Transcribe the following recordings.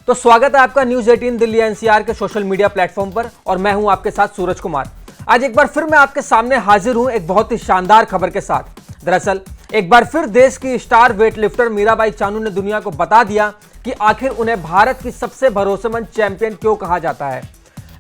तो स्वागत है आपका न्यूज 18 दिल्ली एनसीआर के सोशल मीडिया प्लेटफॉर्म पर और मैं हूं आपके साथ सूरज कुमार। आज एक बार फिर मैं आपके सामने हाजिर हूं एक बहुत ही शानदार खबर के साथ। दरअसल एक बार फिर देश की स्टार वेटलिफ्टर मीराबाई चानू ने दुनिया को बता दिया कि आखिर उन्हें भारत की सबसे भरोसेमंद चैंपियन क्यों कहा जाता है।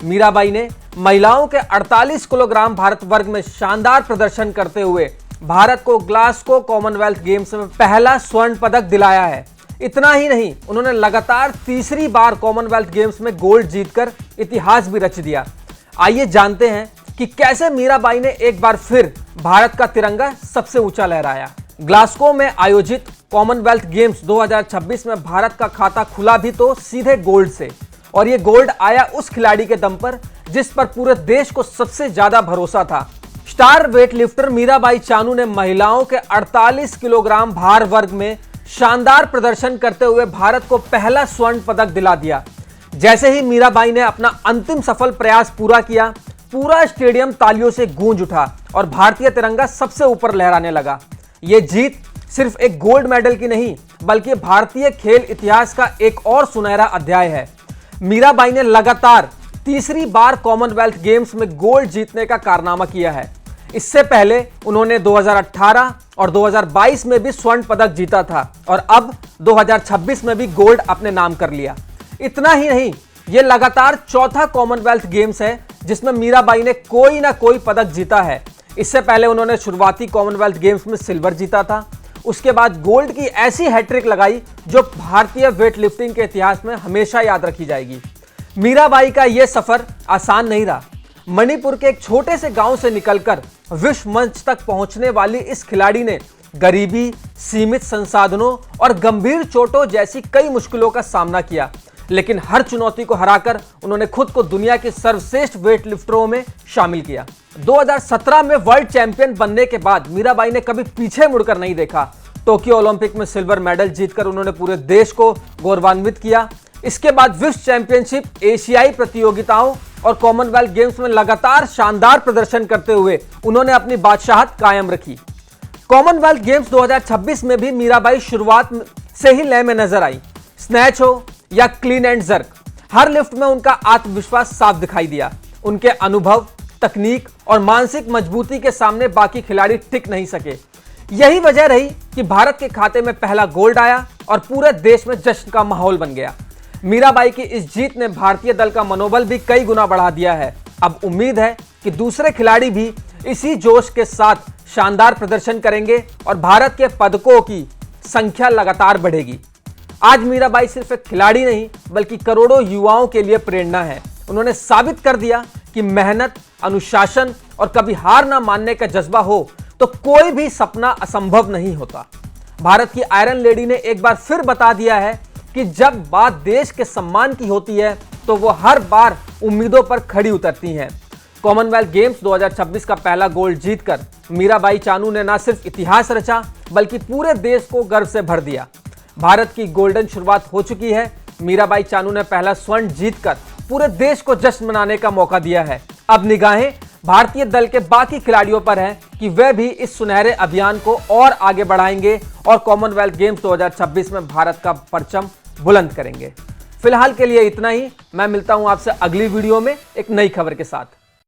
मीराबाई ने महिलाओं के 48 किलोग्राम भारत वर्ग में शानदार प्रदर्शन करते हुए भारत को ग्लासगो कॉमनवेल्थ गेम्स में पहला स्वर्ण पदक दिलाया है। इतना ही नहीं, उन्होंने लगातार तीसरी बार कॉमनवेल्थ गेम्स में गोल्ड जीतकर इतिहास भी रच दिया। आइए जानते हैं कि कैसे मीराबाई ने एक बार फिर भारत का तिरंगा सबसे ऊंचा लहराया। ग्लासगो में आयोजित कॉमनवेल्थ गेम्स 2026 में भारत का खाता खुला भी तो सीधे गोल्ड से, और ये गोल्ड आया उस खिलाड़ी के दम पर जिस पर पूरे देश को सबसे ज्यादा भरोसा था। स्टार वेटलिफ्टर मीराबाई चानू ने महिलाओं के 48 किलोग्राम भार वर्ग में शानदार प्रदर्शन करते हुए भारत को पहला स्वर्ण पदक दिला दिया। जैसे ही मीराबाई ने अपना अंतिम सफल प्रयास पूरा किया, पूरा स्टेडियम तालियों से गूंज उठा और भारतीय तिरंगा सबसे ऊपर लहराने लगा। यह जीत सिर्फ एक गोल्ड मेडल की नहीं, बल्कि भारतीय खेल इतिहास का एक और सुनहरा अध्याय है। मीराबाई ने लगातार तीसरी बार कॉमनवेल्थ गेम्स में गोल्ड जीतने का कारनामा किया है। इससे पहले उन्होंने 2018 और 2022 में भी स्वर्ण पदक जीता था और अब 2026 में भी गोल्ड अपने नाम कर लिया। इतना ही नहीं, यह लगातार चौथा कॉमनवेल्थ गेम्स है जिसमें मीराबाई ने कोई ना कोई पदक जीता है। इससे पहले उन्होंने शुरुआती कॉमनवेल्थ गेम्स में सिल्वर जीता था। उसके बाद गोल्ड की ऐसी हैट्रिक लगाई जो भारतीय वेटलिफ्टिंग के इतिहास में हमेशा याद रखी जाएगी। मीराबाई का यह सफर आसान नहीं रहा। मणिपुर के एक छोटे से गांव से निकलकर विश्व मंच तक पहुंचने वाली इस खिलाड़ी ने गरीबी, सीमित संसाधनों और गंभीर चोटों जैसी कई मुश्किलों का सामना किया, लेकिन हर चुनौती को हराकर उन्होंने खुद को दुनिया के सर्वश्रेष्ठ वेटलिफ्टरों में शामिल किया। 2017 में वर्ल्ड चैंपियन बनने के बाद मीराबाई ने कभी पीछे मुड़कर नहीं देखा। टोक्यो ओलंपिक में सिल्वर मेडल जीतकर उन्होंने पूरे देश को गौरवान्वित किया। इसके बाद विश्व चैंपियनशिप, एशियाई प्रतियोगिताओं और कॉमनवेल्थ गेम्स में लगातार शानदार प्रदर्शन करते हुए उन्होंने अपनी बादशाहत कायम रखी। कॉमनवेल्थ गेम्स 2026 में भी मीराबाई शुरुआत से ही लय में नजर आई। स्नैच हो या clean and jerk, her lift में उनका आत्मविश्वास साफ दिखाई दिया। उनके अनुभव, तकनीक और मानसिक मजबूती के सामने बाकी खिलाड़ी टिक नहीं सके। यही वजह रही कि भारत के खाते में पहला गोल्ड आया और पूरे देश में जश्न का माहौल बन गया। मीराबाई की इस जीत ने भारतीय दल का मनोबल भी कई गुना बढ़ा दिया है। अब उम्मीद है कि दूसरे खिलाड़ी भी इसी जोश के साथ शानदार प्रदर्शन करेंगे और भारत के पदकों की संख्या लगातार बढ़ेगी। आज मीराबाई सिर्फ एक खिलाड़ी नहीं, बल्कि करोड़ों युवाओं के लिए प्रेरणा है। उन्होंने साबित कर दिया कि मेहनत, अनुशासन और कभी हार ना मानने का जज्बा हो तो कोई भी सपना असंभव नहीं होता। भारत की आयरन लेडी ने एक बार फिर बता दिया है कि जब बात देश के सम्मान की होती है तो वो हर बार उम्मीदों पर खड़ी उतरती हैं। कॉमनवेल्थ गेम्स 2026 का पहला गोल्ड जीतकर मीराबाई चानू ने न सिर्फ इतिहास रचा, बल्कि पूरे देश को गर्व से भर दिया। भारत की गोल्डन शुरुआत हो चुकी है। मीराबाई चानू ने पहला स्वर्ण जीतकर पूरे देश को जश्न मनाने का मौका दिया है। अब निगाहें भारतीय दल के बाकी खिलाड़ियों पर हैं कि वे भी इस सुनहरे अभियान को और आगे बढ़ाएंगे और कॉमनवेल्थ गेम्स 2026 में भारत का परचम बुलंद करेंगे। फिलहाल के लिए इतना ही। मैं मिलता हूं आपसे अगली वीडियो में एक नई खबर के साथ।